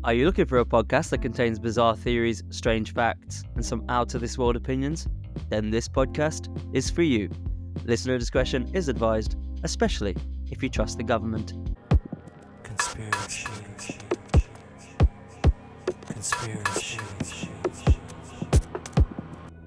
Are you looking for a podcast that contains bizarre theories, strange facts, and some out-of-this-world opinions? Then this podcast is for you. Listener discretion is advised, especially if you trust the government. Conspiracy.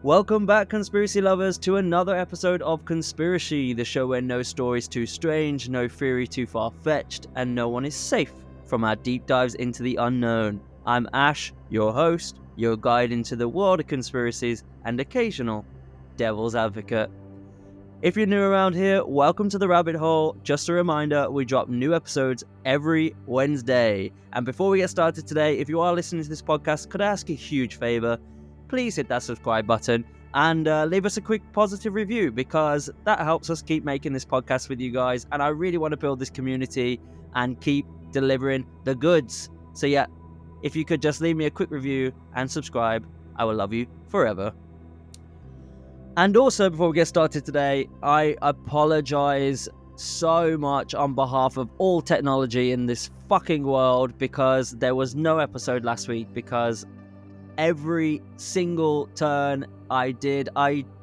Welcome back, conspiracy lovers, to another episode of Conspiracy, the show where no story is too strange, no theory too far-fetched, and no one is safe from our deep dives into the unknown. I'm Ash, your host, your guide into the world of conspiracies and occasional devil's advocate. If you're new around here, welcome to the rabbit hole. Just a reminder, we drop new episodes every Wednesday. And before we get started today, if you are listening to this podcast, could I ask a huge favor? Please hit that subscribe button and leave us a quick positive review, because that helps us keep making this podcast with you guys. And I really want to build this community and keep delivering the goods. So yeah, if you could just leave me a quick review and subscribe, I will love you forever. And also, before we get started today, I apologize so much on behalf of all technology in this fucking world, because there was no episode last week, because every single turn I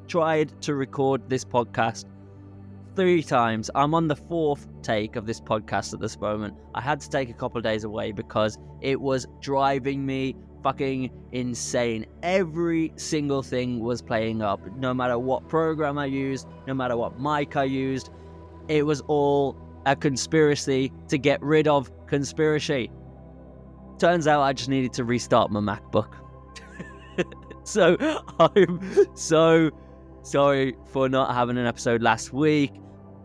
tried to record this podcast 3 times. I'm on the 4th take of this podcast at this moment. I had to take a couple of days away because it was driving me fucking insane. Every single thing was playing up. No matter what program I used, no matter what mic I used, it was all a conspiracy to get rid of conspiracy. Turns out I just needed to restart my MacBook. So I'm so sorry for not having an episode last week,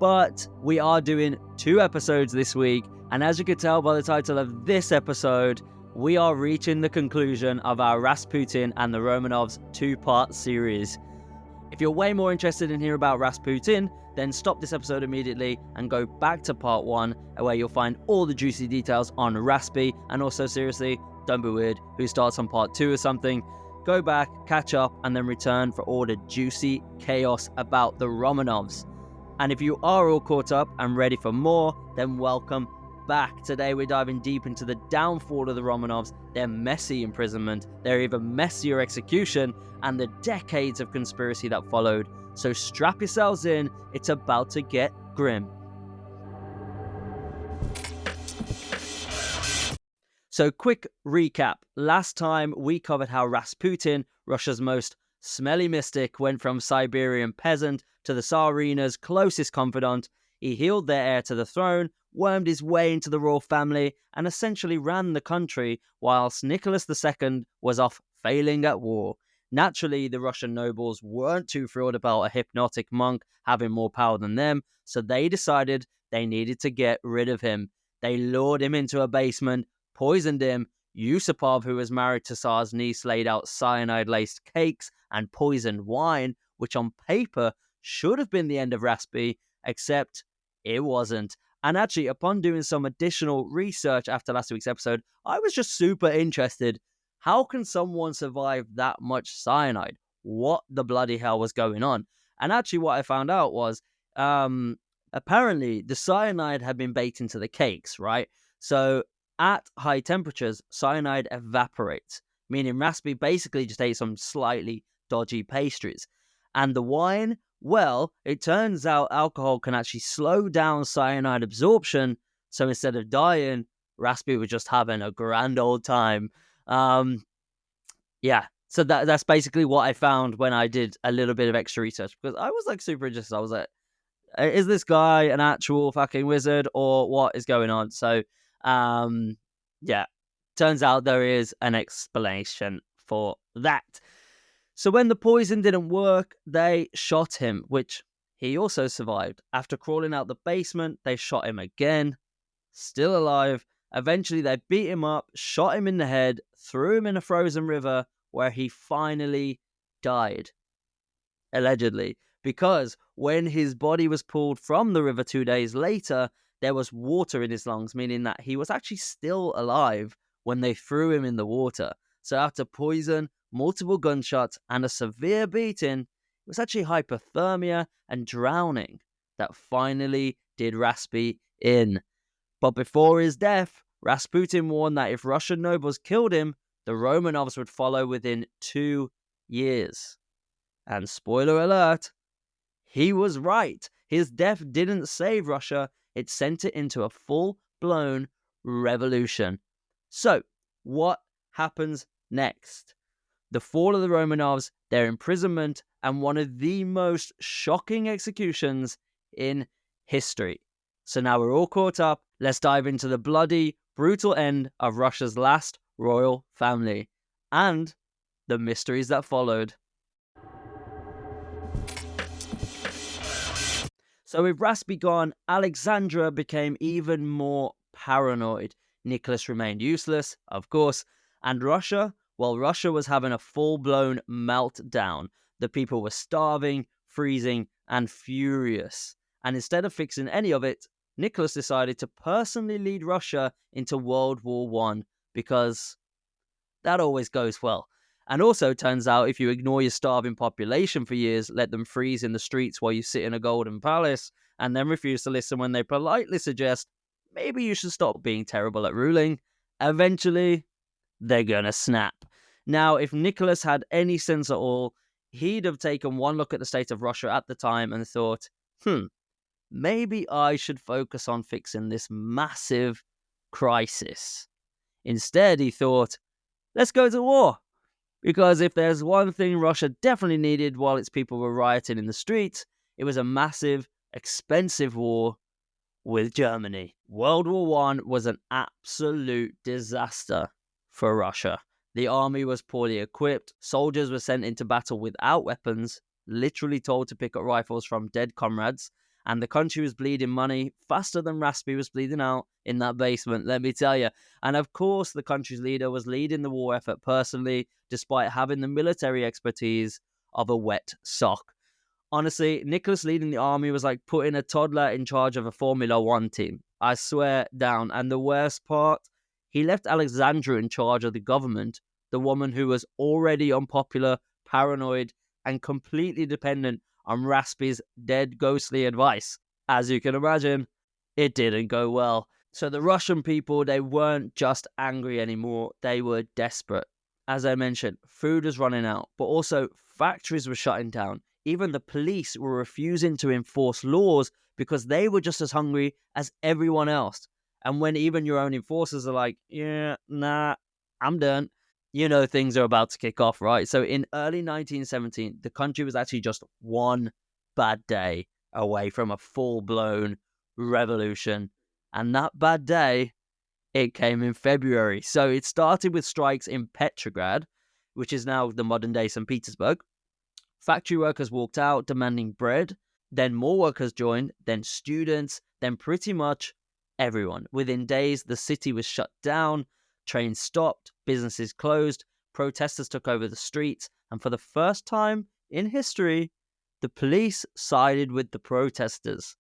but we are doing 2 episodes this week, and as you could tell by the title of this episode, we are reaching the conclusion of our Rasputin and the Romanovs 2-part series. If you're way more interested in hearing about Rasputin, then stop this episode immediately and go back to part 1, where you'll find all the juicy details on Raspy. And also, seriously, don't be weird who starts on part 2 or something. Go back, catch up, and then return for all the juicy chaos about the Romanovs. And if you are all caught up and ready for more, then welcome back. Today we're diving deep into the downfall of the Romanovs, their messy imprisonment, their even messier execution, and the decades of conspiracy that followed. So strap yourselves in, it's about to get grim. So quick recap. Last time we covered how Rasputin, Russia's most smelly mystic, went from Siberian peasant to the Tsarina's closest confidant. He healed their heir to the throne, wormed his way into the royal family, and essentially ran the country, whilst Nicholas II was off failing at war. Naturally, the Russian nobles weren't too thrilled about a hypnotic monk having more power than them, so they decided they needed to get rid of him. They lured him into a basement, poisoned him. Yusupov, who was married to Tsar's niece, laid out cyanide-laced cakes and poisoned wine, which on paper should have been the end of Raspy, except it wasn't. And actually, upon doing some additional research after last week's episode, I was just super interested. How can someone survive that much cyanide? What the bloody hell was going on? And actually, what I found out was, apparently, the cyanide had been baked into the cakes, right? So at high temperatures, cyanide evaporates, meaning Raspy basically just ate some slightly dodgy pastries. And the wine, well, it turns out alcohol can actually slow down cyanide absorption, so instead of dying, Raspy was just having a grand old time. Yeah, so that's basically what I found when I did a little bit of extra research, because I was like super interested. I was like, is this guy an actual fucking wizard, or what is going on? So yeah, turns out there is an explanation for that. So when the poison didn't work, they shot him, which he also survived. After crawling out the basement, they shot him again, still alive. Eventually they beat him up, shot him in the head, threw him in a frozen river, where he finally died, allegedly, because when his body was pulled from the river 2 days later, there was water in his lungs, meaning that he was actually still alive when they threw him in the water. So after poison, multiple gunshots, and a severe beating, it was actually hypothermia and drowning that finally did Raspy in. But before his death, Rasputin warned that if Russian nobles killed him, the Romanovs would follow within 2 years. And spoiler alert, he was right. His death didn't save Russia, it sent it into a full-blown revolution. So, what happens next? The fall of the Romanovs, their imprisonment, and one of the most shocking executions in history. So now we're all caught up, let's dive into the bloody, brutal end of Russia's last royal family, and the mysteries that followed. So with Raspy gone, Alexandra became even more paranoid. Nicholas remained useless, of course, and Russia, well, Russia was having a full-blown meltdown. The people were starving, freezing, and furious. And instead of fixing any of it, Nicholas decided to personally lead Russia into World War I, because that always goes well. And also, turns out, if you ignore your starving population for years, let them freeze in the streets while you sit in a golden palace, and then refuse to listen when they politely suggest, maybe you should stop being terrible at ruling, eventually, they're gonna snap. Now, if Nicholas had any sense at all, he'd have taken one look at the state of Russia at the time and thought, maybe I should focus on fixing this massive crisis. Instead, he thought, let's go to war. Because if there's one thing Russia definitely needed while its people were rioting in the streets, it was a massive, expensive war with Germany. World War I was an absolute disaster for Russia. The army was poorly equipped, soldiers were sent into battle without weapons, literally told to pick up rifles from dead comrades, and the country was bleeding money faster than Raspy was bleeding out in that basement, let me tell you. And of course, the country's leader was leading the war effort personally, despite having the military expertise of a wet sock. Honestly, Nicholas leading the army was like putting a toddler in charge of a Formula One team. I swear down. And the worst part, he left Alexandra in charge of the government, the woman who was already unpopular, paranoid, and completely dependent on Raspy's dead ghostly advice. As you can imagine, it didn't go well. So the Russian people, they weren't just angry anymore, they were desperate. As I mentioned, food was running out, but also factories were shutting down. Even the police were refusing to enforce laws because they were just as hungry as everyone else. And when even your own enforcers are like, yeah, nah, I'm done, you know things are about to kick off, right? So in early 1917, the country was actually just one bad day away from a full-blown revolution. And that bad day, it came in February. So it started with strikes in Petrograd, which is now the modern-day St. Petersburg. Factory workers walked out demanding bread. Then more workers joined, then students, then pretty much everyone. Within days, the city was shut down, trains stopped, businesses closed, protesters took over the streets, and for the first time in history, the police sided with the protesters.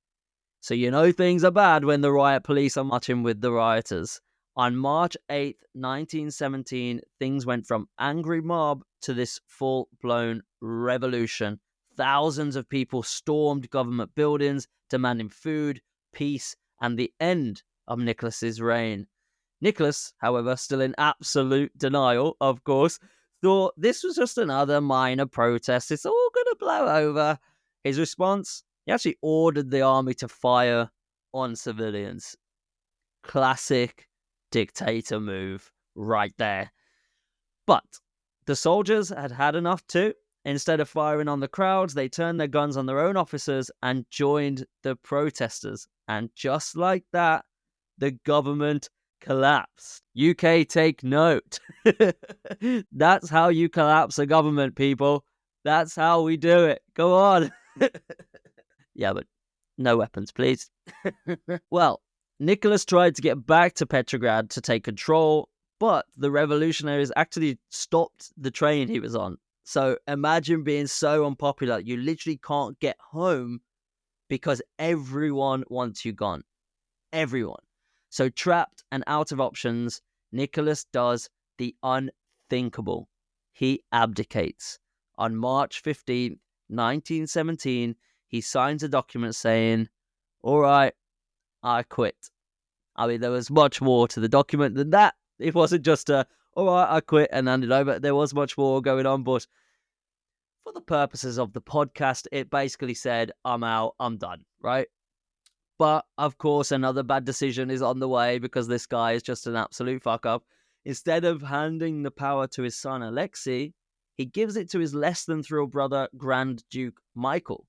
So you know things are bad when the riot police are marching with the rioters. On March 8th, 1917, things went from angry mob to this full-blown revolution. Thousands of people stormed government buildings, demanding food, peace, and the end of Nicholas's reign. Nicholas, however, still in absolute denial, of course, thought this was just another minor protest. It's all going to blow over. His response? He actually ordered the army to fire on civilians. Classic dictator move right there. But the soldiers had had enough too. Instead of firing on the crowds, they turned their guns on their own officers and joined the protesters. And just like that, the government collapsed. UK, take note. That's how you collapse a government, people. That's how we do it. Go on. Yeah, but no weapons, please. Well, Nicholas tried to get back to Petrograd to take control, but the revolutionaries actually stopped the train he was on. So imagine being so unpopular, you literally can't get home because everyone wants you gone. Everyone. So trapped and out of options, Nicholas does the unthinkable. He abdicates. On March 15th, 1917, he signs a document saying, all right, I quit. I mean, there was much more to the document than that. It wasn't just all right, I quit and handed over. There was much more going on, but for the purposes of the podcast, it basically said, I'm out, I'm done, right? But, of course, another bad decision is on the way because this guy is just an absolute fuck-up. Instead of handing the power to his son, Alexei, he gives it to his less-than-thrilled brother, Grand Duke Michael.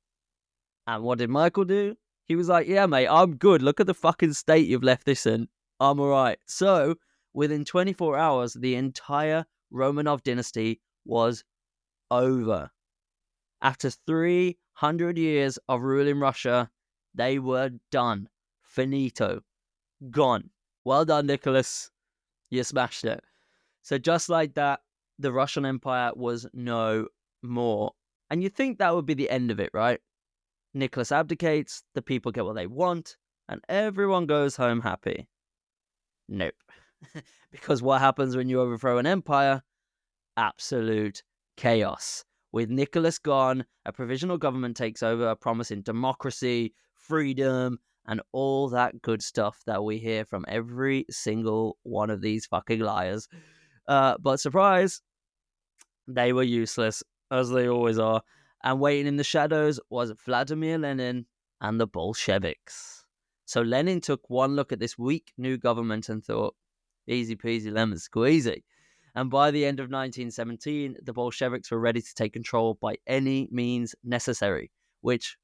And what did Michael do? He was like, yeah, mate, I'm good. Look at the fucking state you've left this in. I'm all right. So, within 24 hours, the entire Romanov dynasty was over. After 300 years of ruling Russia, they were done. Finito. Gone. Well done, Nicholas. You smashed it. So just like that, the Russian Empire was no more. And you'd think that would be the end of it, right? Nicholas abdicates, the people get what they want, and everyone goes home happy. Nope. Because what happens when you overthrow an empire? Absolute chaos. With Nicholas gone, a provisional government takes over, promising democracy, freedom, and all that good stuff that we hear from every single one of these fucking liars. But surprise, they were useless, as they always are. And waiting in the shadows was Vladimir Lenin and the Bolsheviks. So Lenin took one look at this weak new government and thought, easy peasy lemon squeezy. And by the end of 1917, the Bolsheviks were ready to take control by any means necessary, which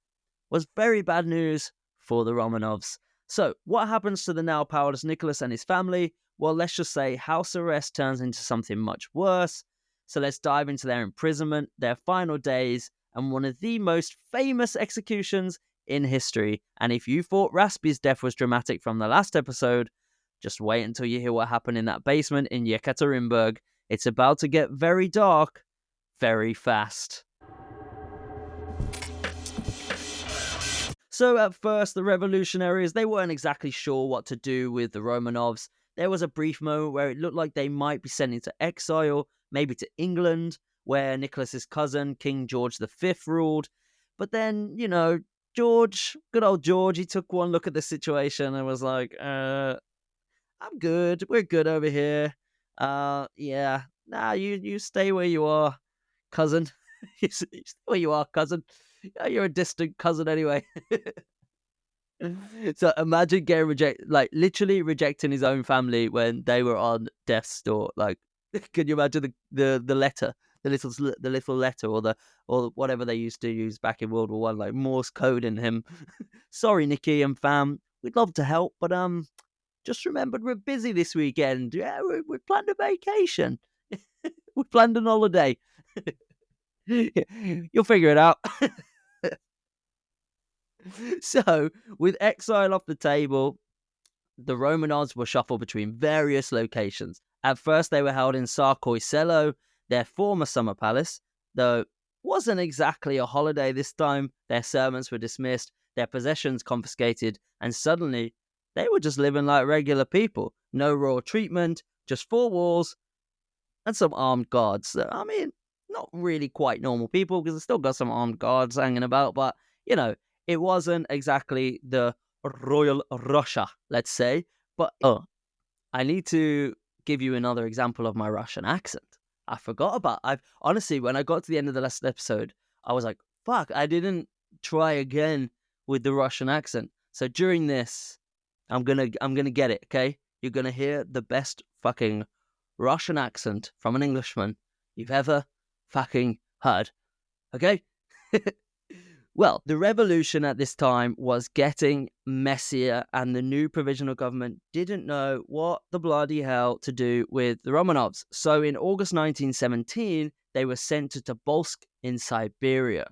was very bad news for the Romanovs. So, what happens to the now powerless Nicholas and his family? Well, let's just say house arrest turns into something much worse. So let's dive into their imprisonment, their final days, and one of the most famous executions in history. And if you thought Raspy's death was dramatic from the last episode, just wait until you hear what happened in that basement in Yekaterinburg. It's about to get very dark, very fast. So at first, the revolutionaries, they weren't exactly sure what to do with the Romanovs. There was a brief moment where it looked like they might be sent into exile, maybe to England, where Nicholas's cousin, King George V, ruled. But then, George, good old George, he took one look at the situation and was like, I'm good. We're good over here. Yeah. Nah, you stay where you are, cousin. You stay where you are, cousin. You're a distant cousin anyway. So imagine getting rejected, like literally rejecting his own family when they were on death's door. Like, can you imagine the letter, the little letter, or whatever they used to use back in World War One, like Morse code in him. Sorry, Nikki and fam, we'd love to help, but just remembered we're busy this weekend. Yeah, we planned a vacation. We planned an holiday. You'll figure it out. So, with exile off the table, the Romanovs were shuffled between various locations. At first, they were held in Sarkoy Selo, their former summer palace, though wasn't exactly a holiday this time. Their servants were dismissed, their possessions confiscated, and suddenly they were just living like regular people. No royal treatment, just four walls and some armed guards. I mean, not really quite normal people because they still got some armed guards hanging about, but, it wasn't exactly the royal Russia, let's say. But, I need to give you another example of my Russian accent. I forgot about honestly, when I got to the end of the last episode, I was like, fuck, I didn't try again with the Russian accent. So during this, I'm gonna get it, okay? You're gonna hear the best fucking Russian accent from an Englishman you've ever fucking heard, okay? Well, the revolution at this time was getting messier, and the new provisional government didn't know what the bloody hell to do with the Romanovs. So in August 1917, they were sent to Tobolsk in Siberia.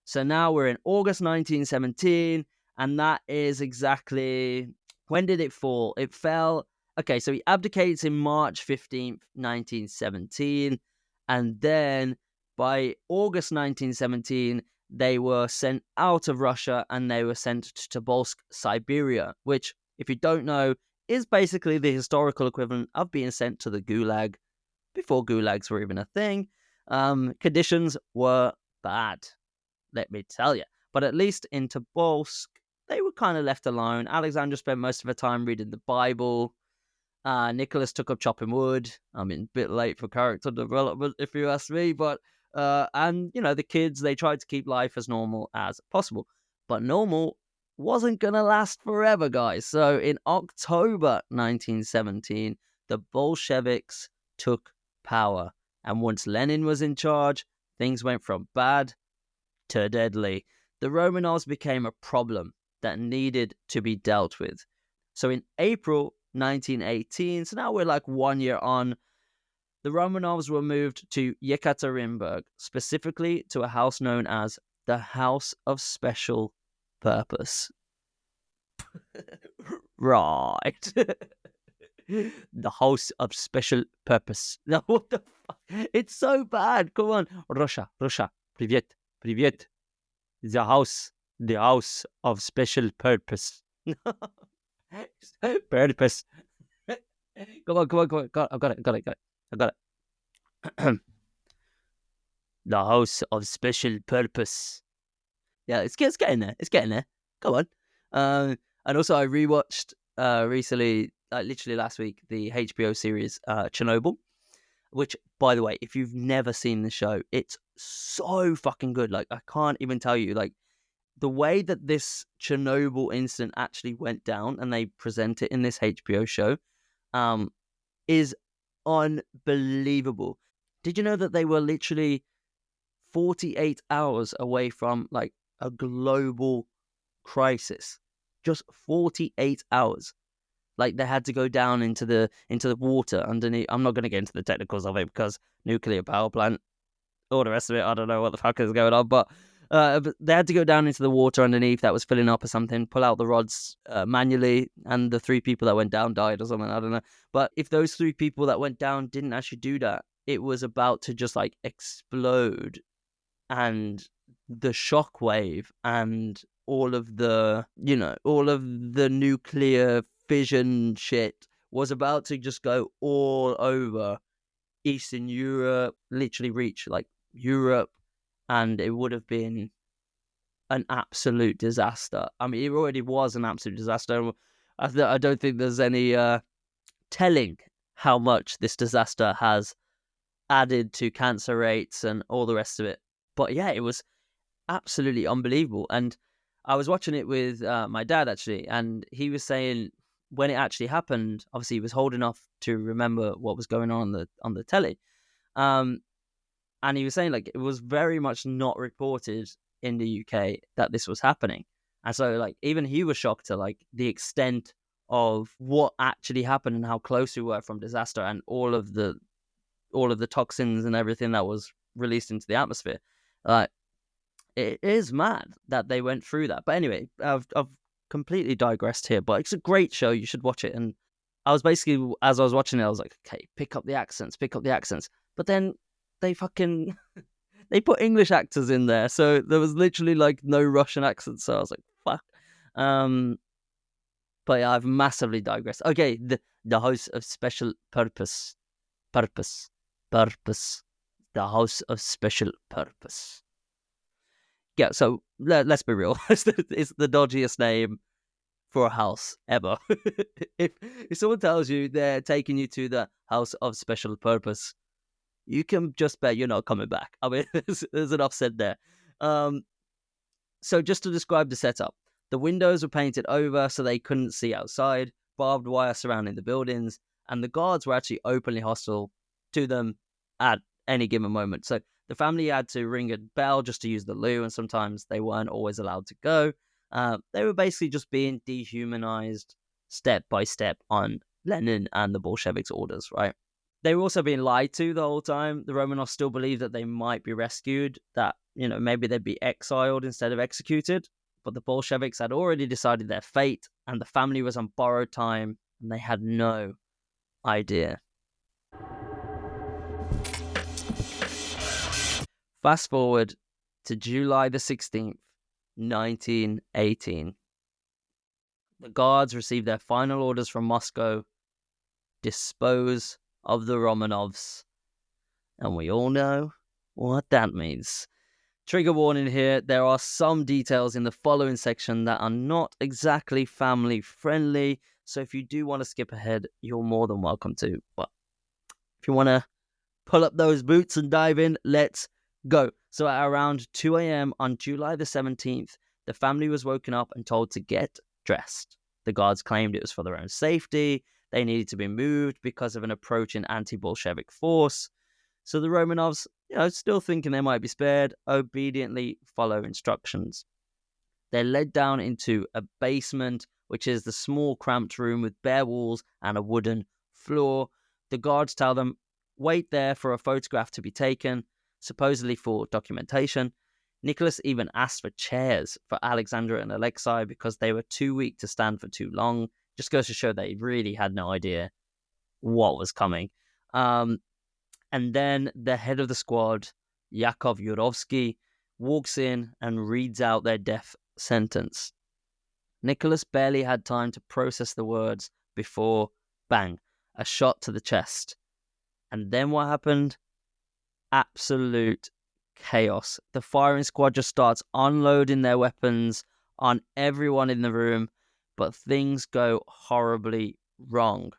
So now we're in August 1917, and that is exactly... When did it fall? It fell... Okay, so he abdicates in March 15th, 1917, and then by August 1917... they were sent out of Russia and they were sent to Tobolsk, Siberia, which, if you don't know, is basically the historical equivalent of being sent to the Gulag before Gulags were even a thing. Conditions were bad, let me tell you. But at least in Tobolsk, they were kind of left alone. Alexandra spent most of her time reading the Bible. Nicholas took up chopping wood. I mean, a bit late for character development, if you ask me. But and the kids, they tried to keep life as normal as possible. But normal wasn't gonna last forever, guys. So in October 1917, the Bolsheviks took power, and once Lenin was in charge, things went from bad to deadly. The Romanovs became a problem that needed to be dealt with. So in April 1918, so now we're like 1 year on, the Romanovs were moved to Yekaterinburg, specifically to a house known as the House of Special Purpose. Right. The House of Special Purpose. No, what the fuck? It's so bad. Come on. Russia, Privyet, Privyet. The House of Special Purpose. Purpose. Come on. I got it. The House of Special Purpose. Yeah, it's getting there. It's getting there. Come on. And also I rewatched recently, literally last week, the HBO series Chernobyl, which, by the way, if you've never seen the show, it's so fucking good. Like, I can't even tell you, like, the way that this Chernobyl incident actually went down and they present it in this HBO show is unbelievable. Did you know that they were literally 48 hours away from like a global crisis? Just 48 hours. Like, they had to go down into the water underneath. I'm not going to get into the technicals of it because nuclear power plant, all the rest of it, I don't know what the fuck is going on, but they had to go down into the water underneath that was filling up or something, pull out the rods manually, and the 3 people that went down died or something, I don't know. But if those 3 people that went down didn't actually do that, it was about to just like explode, and the shockwave and all of the nuclear fission shit was about to just go all over Eastern Europe, literally reach like Europe, and it would have been an absolute disaster. I mean, it already was an absolute disaster. I don't think there's any telling how much this disaster has added to cancer rates and all the rest of it. But yeah, it was absolutely unbelievable. And I was watching it with my dad, actually, and he was saying when it actually happened, obviously he was old enough to remember what was going on the telly. And he was saying, like, it was very much not reported in the UK that this was happening. And so, like, even he was shocked to, like, the extent of what actually happened and how close we were from disaster and all of the toxins and everything that was released into the atmosphere. It is mad that they went through that. But anyway, I've completely digressed here, but it's a great show. You should watch it. And I was basically, as I was watching it, I was like, okay, pick up the accents. But then they put English actors in there, so there was literally like no Russian accents. So I was like, fuck. But yeah, I've massively digressed. Okay, the House of Special Purpose. The House of Special Purpose. Yeah, so let's be real. It's the dodgiest name for a house ever. if someone tells you they're taking you to the House of Special Purpose, you can just bet you're not coming back. I mean, there's enough said there. So just to describe the setup, the windows were painted over so they couldn't see outside, barbed wire surrounding the buildings, and the guards were actually openly hostile to them at any given moment. So the family had to ring a bell just to use the loo, and sometimes they weren't always allowed to go. They were basically just being dehumanized step by step on Lenin and the Bolsheviks' orders, right? They were also being lied to the whole time. The Romanovs still believed that they might be rescued, that, maybe they'd be exiled instead of executed. But the Bolsheviks had already decided their fate, and the family was on borrowed time, and they had no idea. Fast forward to July the 16th, 1918. The guards received their final orders from Moscow: dispose of the Romanovs. And we all know what that means. Trigger warning here, there are some details in the following section that are not exactly family friendly, so if you do want to skip ahead, you're more than welcome to. But if you want to pull up those boots and dive in, let's go. So at around 2 a.m. on July the 17th, the family was woken up and told to get dressed. The guards claimed it was for their own safety. They needed to be moved because of an approaching anti-Bolshevik force. So the Romanovs, still thinking they might be spared, obediently follow instructions. They're led down into a basement, which is the small cramped room with bare walls and a wooden floor. The guards tell them, wait there for a photograph to be taken, supposedly for documentation. Nicholas even asked for chairs for Alexandra and Alexei because they were too weak to stand for too long. Just goes to show they really had no idea what was coming. And then the head of the squad, Yakov Yurovsky, walks in and reads out their death sentence. Nicholas barely had time to process the words before, bang, a shot to the chest. And then what happened? Absolute chaos. The firing squad just starts unloading their weapons on everyone in the room, but things go horribly wrong.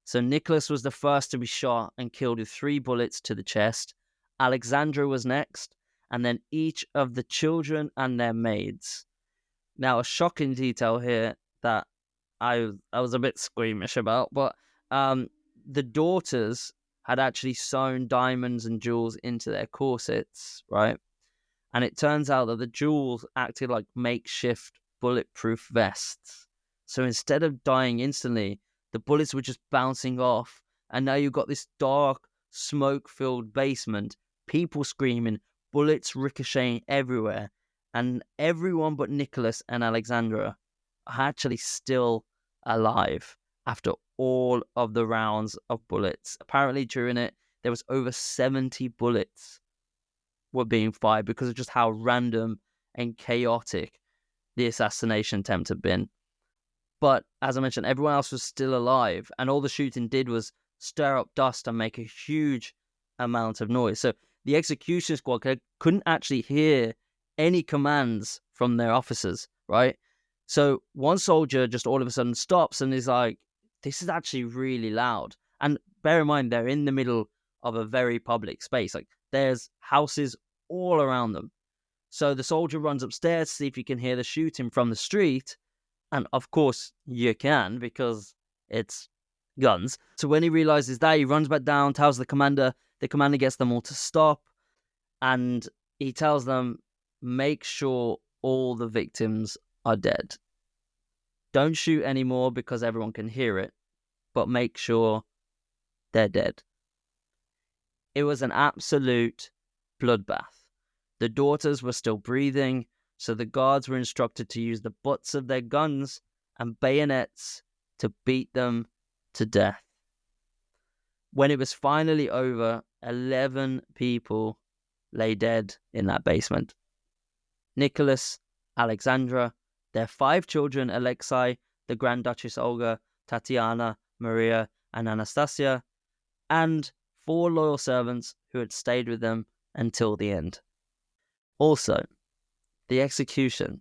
So Nicholas was the first to be shot and killed with 3 bullets to the chest. Alexandra was next, and then each of the children and their maids. Now, a shocking detail here that I was a bit squeamish about, but the daughters had actually sewn diamonds and jewels into their corsets, right? And it turns out that the jewels acted like makeshift bulletproof vests. So instead of dying instantly, the bullets were just bouncing off, and now you've got this dark, smoke-filled basement, people screaming, bullets ricocheting everywhere, and everyone but Nicholas and Alexandra are actually still alive after all of the rounds of bullets. Apparently during it, there was over 70 bullets were being fired because of just how random and chaotic the assassination attempt had been. But as I mentioned, everyone else was still alive, and all the shooting did was stir up dust and make a huge amount of noise. So the execution squad couldn't actually hear any commands from their officers, right? So one soldier just all of a sudden stops and is like, this is actually really loud. And bear in mind, they're in the middle of a very public space. Like, there's houses all around them. So the soldier runs upstairs to see if he can hear the shooting from the street. And of course, you can, because it's guns. So when he realizes that, he runs back down, tells the commander. The commander gets them all to stop. And he tells them, make sure all the victims are dead. Don't shoot anymore because everyone can hear it, but make sure they're dead. It was an absolute bloodbath. The daughters were still breathing, so the guards were instructed to use the butts of their guns and bayonets to beat them to death. When it was finally over, 11 people lay dead in that basement. Nicholas, Alexandra, their 5 children, Alexei, the Grand Duchess Olga, Tatiana, Maria, and Anastasia, and 4 loyal servants who had stayed with them until the end. Also, the execution,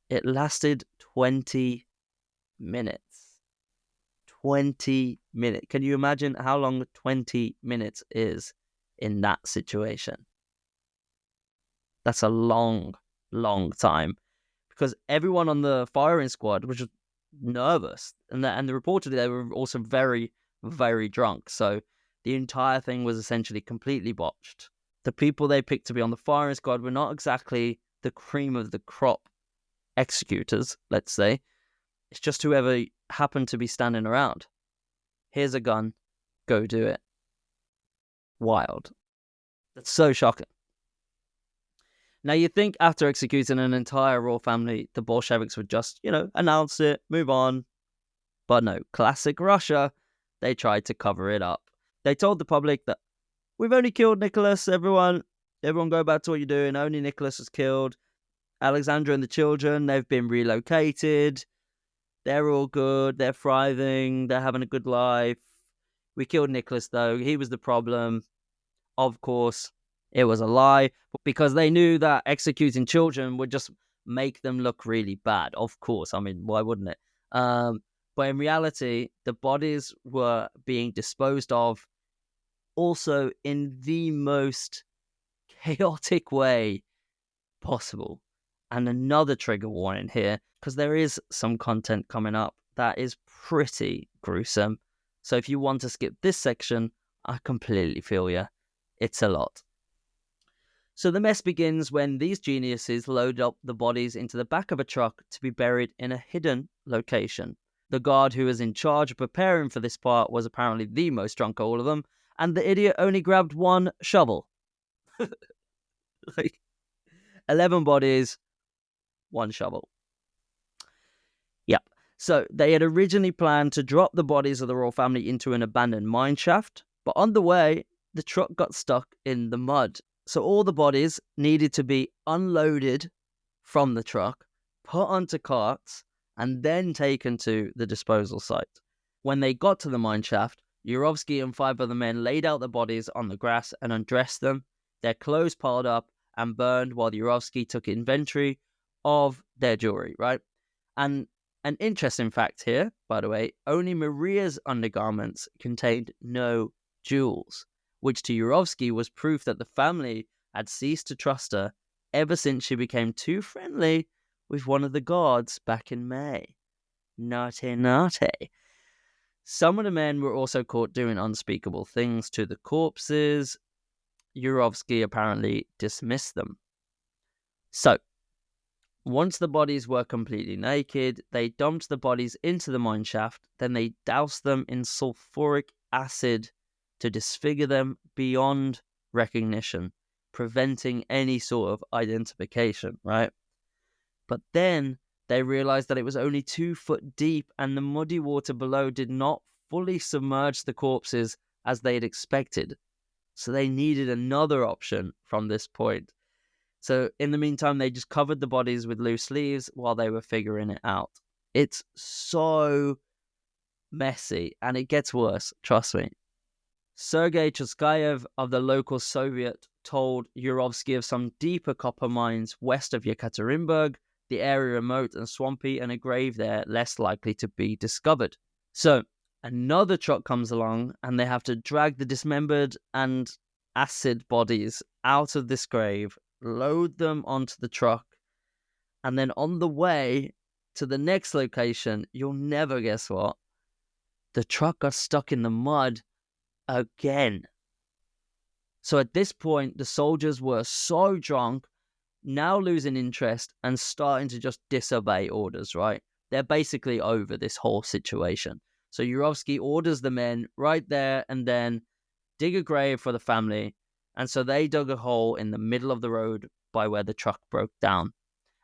it lasted 20 minutes. 20 minutes. Can you imagine how long 20 minutes is in that situation? That's a long, long time. Because everyone on the firing squad was just nervous. And the reportedly, they were also very, very drunk. So the entire thing was essentially completely botched. The people they picked to be on the firing squad were not exactly the cream of the crop executors, let's say. It's just whoever happened to be standing around. Here's a gun, go do it. Wild. That's so shocking. Now, you'd think after executing an entire royal family, the Bolsheviks would just, announce it, move on. But no, classic Russia, they tried to cover it up. They told the public that, we've only killed Nicholas, everyone go back to what you're doing, only Nicholas was killed. Alexandra and the children, they've been relocated. They're all good, they're thriving, they're having a good life. We killed Nicholas, though, he was the problem. Of course, It was a lie because they knew that executing children would just make them look really bad. Of course, I mean, why wouldn't it? But in reality, the bodies were being disposed of also in the most chaotic way possible. And another trigger warning here, because there is some content coming up that is pretty gruesome. So if you want to skip this section, I completely feel you. It's a lot. So the mess begins when these geniuses load up the bodies into the back of a truck to be buried in a hidden location. The guard who was in charge of preparing for this part was apparently the most drunk of all of them, and the idiot only grabbed one shovel. Like, 11 bodies, one shovel. Yep. So they had originally planned to drop the bodies of the royal family into an abandoned mine shaft, but on the way, the truck got stuck in the mud. So all the bodies needed to be unloaded from the truck, put onto carts, and then taken to the disposal site. When they got to the mine shaft, Yurovsky and 5 other men laid out the bodies on the grass and undressed them, their clothes piled up and burned while Yurovsky took inventory of their jewelry, right? And an interesting fact here, by the way, only Maria's undergarments contained no jewels, which to Yurovsky was proof that the family had ceased to trust her ever since she became too friendly with one of the guards back in May. Naughty, naughty. Some of the men were also caught doing unspeakable things to the corpses. Yurovsky apparently dismissed them. So, once the bodies were completely naked, they dumped the bodies into the mine shaft, then they doused them in sulfuric acid to disfigure them beyond recognition, preventing any sort of identification, right? But then they realized that it was only 2 foot deep and the muddy water below did not fully submerge the corpses as they had expected. So they needed another option from this point. So in the meantime, they just covered the bodies with loose leaves while they were figuring it out. It's so messy, and it gets worse, trust me. Sergei Chuskayev of the local Soviet told Yurovsky of some deeper copper mines west of Yekaterinburg, the area remote and swampy, and a grave there less likely to be discovered. So another truck comes along, and they have to drag the dismembered and acid bodies out of this grave, load them onto the truck, and then on the way to the next location, you'll never guess what, the truck got stuck in the mud again. So at this point, the soldiers were so drunk, now losing interest and starting to just disobey orders, right? They're basically over this whole situation. So Yurovsky orders the men right there and then dig a grave for the family. And so they dug a hole in the middle of the road by where the truck broke down.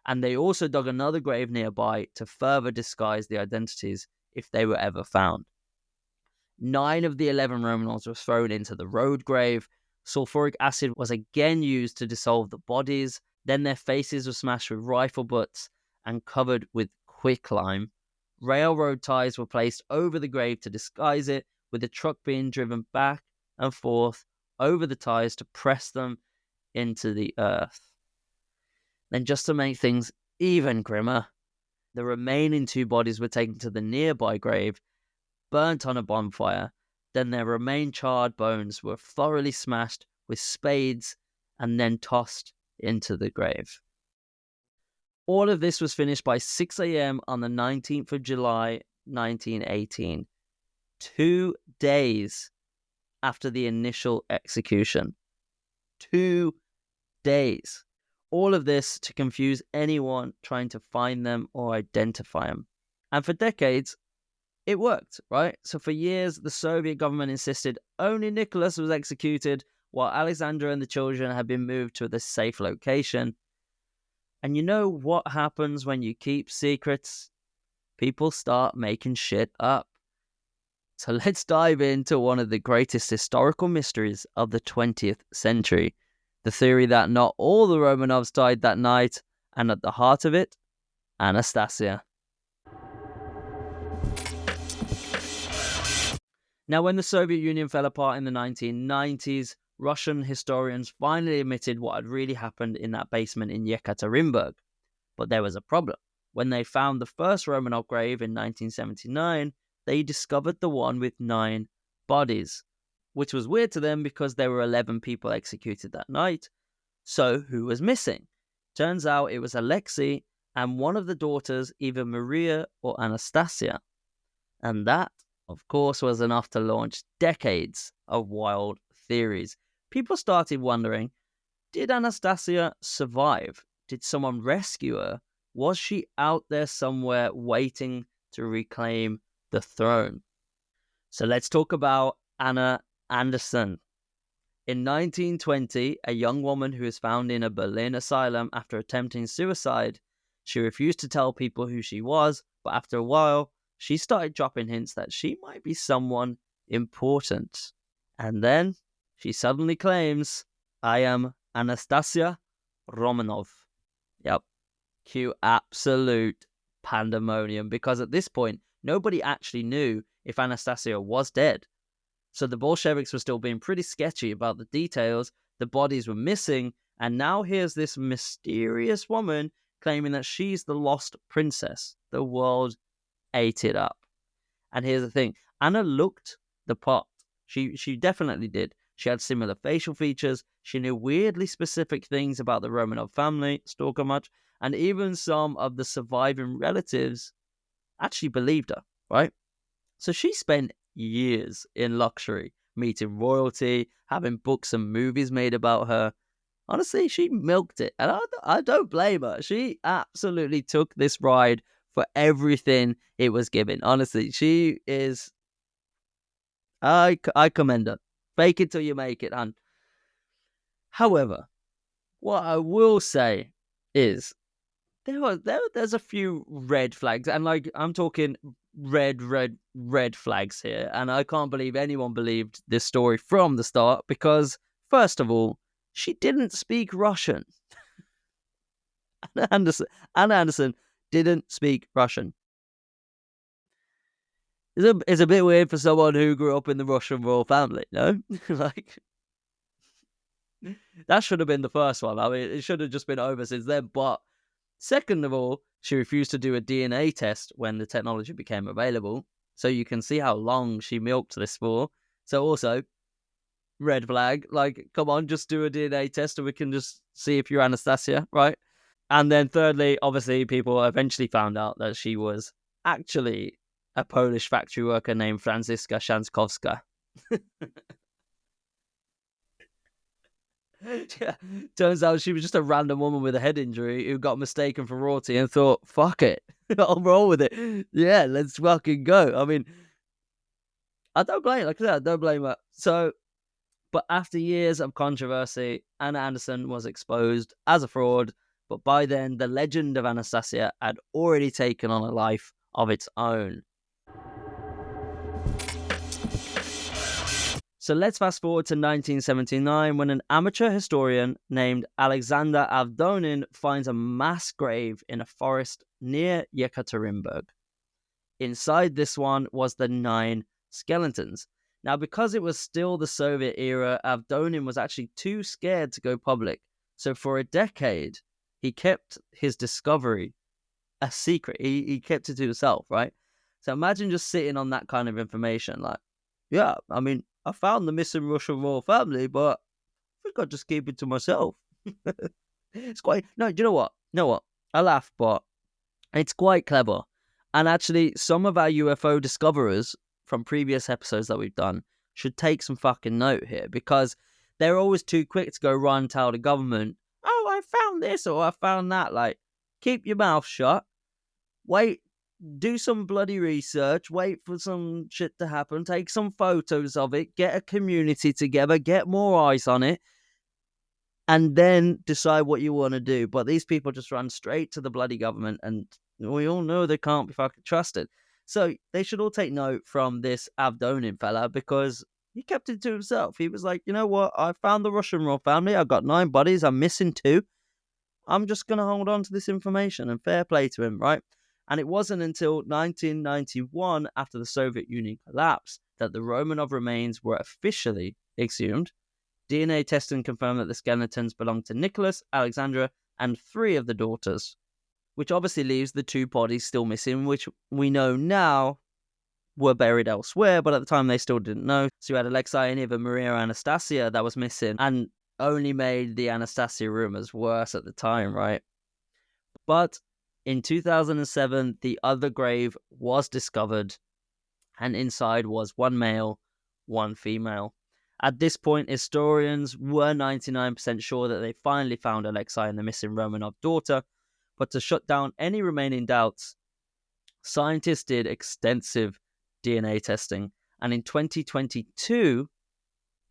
And they also dug another grave nearby to further disguise the identities if they were ever found. 9 of the 11 Romanovs were thrown into the road grave. Sulfuric acid was again used to dissolve the bodies. Then their faces were smashed with rifle butts and covered with quicklime. Railroad ties were placed over the grave to disguise it, with the truck being driven back and forth over the ties to press them into the earth. Then, just to make things even grimmer, the remaining 2 bodies were taken to the nearby grave, burnt on a bonfire. Then their remain charred bones were thoroughly smashed with spades and then tossed into the grave. All of this was finished by 6 a.m. on the 19th of July, 1918, 2 days after the initial execution. 2 days. All of this to confuse anyone trying to find them or identify them. And for decades, it worked, right? So for years, the Soviet government insisted only Nicholas was executed, while Alexandra and the children had been moved to the safe location. And you know what happens when you keep secrets? People start making shit up. So let's dive into one of the greatest historical mysteries of the 20th century. The theory that not all the Romanovs died that night, and at the heart of it, Anastasia. Now, when the Soviet Union fell apart in the 1990s, Russian historians finally admitted what had really happened in that basement in Yekaterinburg. But there was a problem. When they found the first Romanov grave in 1979, they discovered the one with 9 bodies, which was weird to them because there were 11 people executed that night. So who was missing? Turns out it was Alexei and one of the daughters, either Maria or Anastasia. And that, of course, was enough to launch decades of wild theories. People started wondering, did Anastasia survive? Did someone rescue her? Was she out there somewhere waiting to reclaim the throne? So let's talk about Anna Anderson. In 1920, a young woman who was found in a Berlin asylum after attempting suicide. She refused to tell people who she was, but after a while, she started dropping hints that she might be someone important. And then she suddenly claims, I am Anastasia Romanov. Yep. Cue absolute pandemonium, because at this point, nobody actually knew if Anastasia was dead. So the Bolsheviks were still being pretty sketchy about the details, the bodies were missing, and now here's this mysterious woman claiming that she's the lost princess. The world ate it up. And here's the thing, Anna looked the part. She definitely did. She had similar facial features, she knew weirdly specific things about the Romanov family, stalker much, and even some of the surviving relatives actually believed her, right? So she spent years in luxury, meeting royalty, having books and movies made about her. Honestly, she milked it, and I don't blame her. She absolutely took this ride for everything it was given. Honestly, she is... I commend her. Fake it till you make it, hun. However, what I will say is there's a few red flags, and like I'm talking red flags here, and I can't believe anyone believed this story from the start, because first of all, she didn't speak Russian. Anna Anderson didn't speak Russian. It's a bit weird for someone who grew up in the Russian royal family, no? Like, that should have been the first one. I mean, it should have just been over since then. But second of all, she refused to do a DNA test when the technology became available. So you can see how long she milked this for. So also, red flag. Like, come on, just do a DNA test and we can just see if you're Anastasia, right? And then thirdly, obviously, people eventually found out that she was actually a Polish factory worker named Franziska Szankowska. Yeah. Turns out she was just a random woman with a head injury who got mistaken for royalty and thought, fuck it, I'll roll with it. Yeah, let's fucking go. I mean, I don't blame her. Like I said, I don't blame her. So, but after years of controversy, Anna Anderson was exposed as a fraud. But by then, the legend of Anastasia had already taken on a life of its own. So let's fast forward to 1979, when an amateur historian named Alexander Avdonin finds a mass grave in a forest near Yekaterinburg. Inside this one was the 9 skeletons. Now, because it was still the Soviet era, Avdonin was actually too scared to go public. So for a decade, he kept his discovery a secret. He kept it to himself, right? So imagine just sitting on that kind of information. Like, yeah, I mean, I found the missing Russian royal family, but I think I'll just keep it to myself. It's quite... No, do you know what? You know what? I laugh, but it's quite clever. And actually, some of our UFO discoverers from previous episodes that we've done should take some fucking note here, because they're always too quick to go run and tell the government, oh, I found this or I found that. Like, keep your mouth shut. Wait, do some bloody research, wait for some shit to happen, take some photos of it, get a community together, get more eyes on it, and then decide what you want to do. But these people just run straight to the bloody government, and we all know they can't be fucking trusted. So they should all take note from this Avdonin fella, because he kept it to himself. He was like, you know what, I found the Russian royal family, I've got 9 bodies, I'm missing 2. I'm just going to hold on to this information, and fair play to him, right? And it wasn't until 1991, after the Soviet Union collapsed, that the Romanov remains were officially exhumed, DNA testing confirmed that the skeletons belonged to Nicholas, Alexandra, and 3 of the daughters, which obviously leaves the 2 bodies still missing, which we know now were buried elsewhere, but at the time they still didn't know. So you had Alexei and even Maria Anastasia that was missing, and only made the Anastasia rumors worse at the time, right? But in 2007, the other grave was discovered, and inside was 1 male, 1 female. At this point, historians were 99% sure that they finally found Alexei and the missing Romanov daughter, but to shut down any remaining doubts, scientists did extensive DNA testing, and in 2022,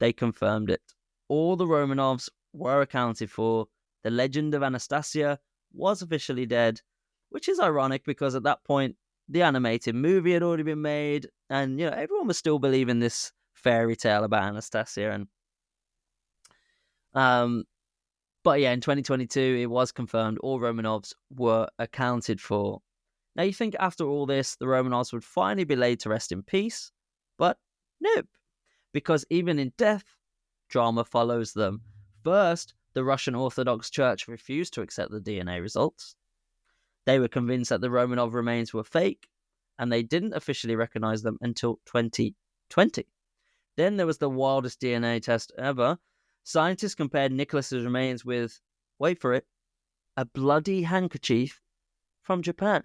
they confirmed it. All the Romanovs were accounted for. The legend of Anastasia was officially dead, which is ironic because at that point, the animated movie had already been made, and everyone was still believing this fairy tale about Anastasia. But yeah, in 2022, it was confirmed all Romanovs were accounted for. Now, you think after all this, the Romanovs would finally be laid to rest in peace, but nope, because even in death, drama follows them. First, the Russian Orthodox Church refused to accept the DNA results. They were convinced that the Romanov remains were fake, and they didn't officially recognize them until 2020. Then there was the wildest DNA test ever. Scientists compared Nicholas's remains with, wait for it, a bloody handkerchief from Japan.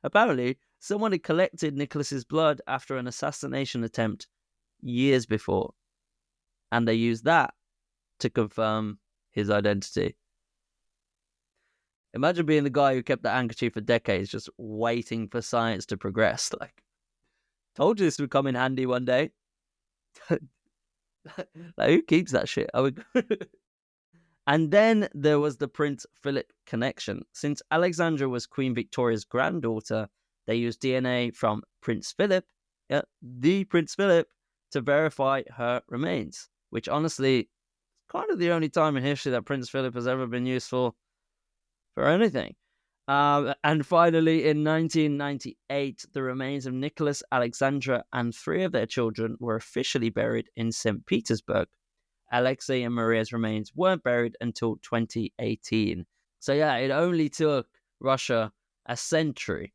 Apparently, someone had collected Nicholas's blood after an assassination attempt years before, and they used that to confirm his identity. Imagine being the guy who kept that handkerchief for decades, just waiting for science to progress. Like, told you this would come in handy one day. Like, who keeps that shit? And then there was the Prince Philip connection. Since Alexandra was Queen Victoria's granddaughter, they used DNA from Prince Philip, the Prince Philip, to verify her remains, which honestly is kind of the only time in history that Prince Philip has ever been useful for anything. And finally, in 1998, the remains of Nicholas, Alexandra, and 3 of their children were officially buried in St. Petersburg. Alexei and Maria's remains weren't buried until 2018. So yeah, it only took Russia a century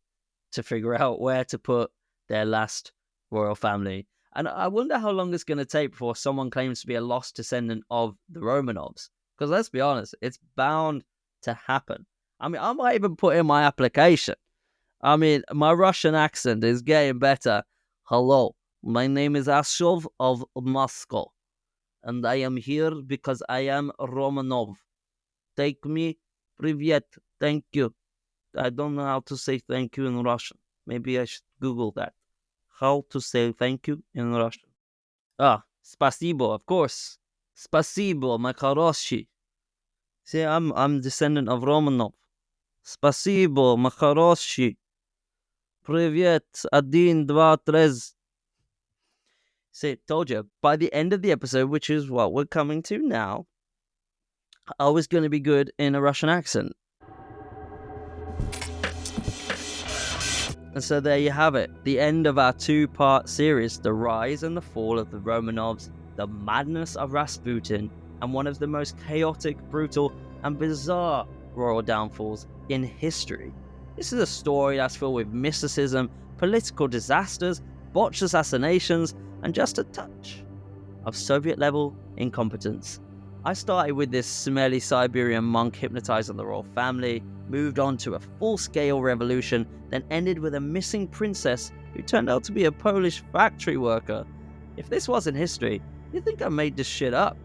to figure out where to put their last royal family. And I wonder how long it's going to take before someone claims to be a lost descendant of the Romanovs. Because let's be honest, it's bound to happen. I mean, I might even put in my application. I mean, my Russian accent is getting better. Hello, my name is Ashov of Moscow, and I am here because I am Romanov. Take me, привет, thank you. I don't know how to say thank you in Russian. Maybe I should Google that. How to say thank you in Russian. Spasibo, of course. Spasibo, my хороший. See, I'm descendant of Romanov. Спасибо, my хороший. Привет, 1, 2, 3. See, told you. By the end of the episode, which is what we're coming to now, I was going to be good in a Russian accent. And so there you have it. The end of our 2-part series, The Rise and the Fall of the Romanovs, The Madness of Rasputin, and one of the most chaotic, brutal, and bizarre royal downfalls in history. This is a story that's filled with mysticism, political disasters, botched assassinations, and just a touch of Soviet-level incompetence. I started with this smelly Siberian monk hypnotizing the royal family, moved on to a full-scale revolution, then ended with a missing princess who turned out to be a Polish factory worker. If this wasn't history, you'd think I made this shit up.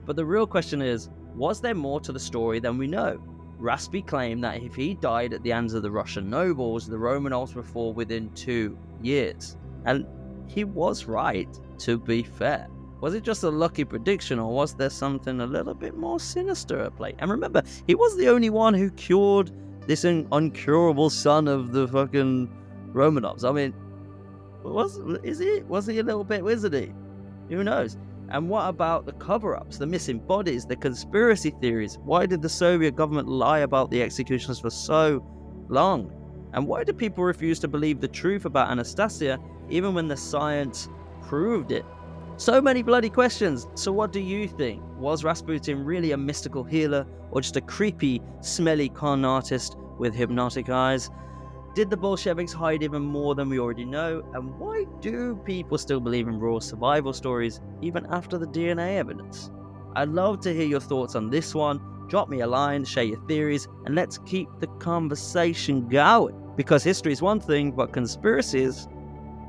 But the real question is, was there more to the story than we know? Raspy claimed that if he died at the hands of the Russian nobles, the Romanovs would fall within 2 years. And he was right, to be fair. Was it just a lucky prediction, or was there something a little bit more sinister at play? And remember, he was the only one who cured this uncurable son of the fucking Romanovs. I mean, was he a little bit wizardy? Who knows? And what about the cover-ups, the missing bodies, the conspiracy theories? Why did the Soviet government lie about the executions for so long? And why do people refuse to believe the truth about Anastasia even when the science proved it? So many bloody questions. So what do you think? Was Rasputin really a mystical healer or just a creepy, smelly con artist with hypnotic eyes? Did the Bolsheviks hide even more than we already know? And why do people still believe in raw survival stories even after the DNA evidence? I'd love to hear your thoughts on this one. Drop me a line, share your theories, and let's keep the conversation going. Because history is one thing, but conspiracies,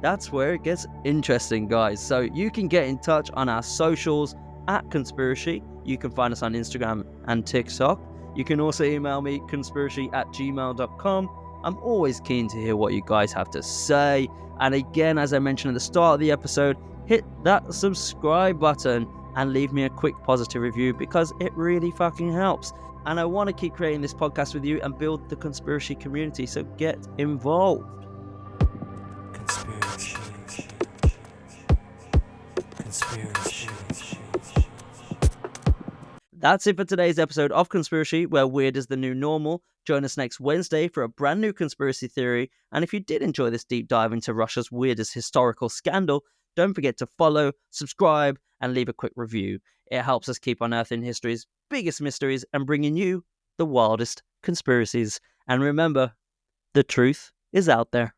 that's where it gets interesting, guys. So you can get in touch on our socials at Conspiracy. You can find us on Instagram and TikTok. You can also email me, conspiracy@gmail.com. I'm always keen to hear what you guys have to say. And again, as I mentioned at the start of the episode, hit that subscribe button and leave me a quick positive review because it really fucking helps. And I want to keep creating this podcast with you and build the conspiracy community, so get involved. Conspiracy. Conspiracy. That's it for today's episode of Conspiracy, where weird is the new normal. Join us next Wednesday for a brand new conspiracy theory. And if you did enjoy this deep dive into Russia's weirdest historical scandal, don't forget to follow, subscribe, and leave a quick review. It helps us keep unearthing history's biggest mysteries and bringing you the wildest conspiracies. And remember, the truth is out there.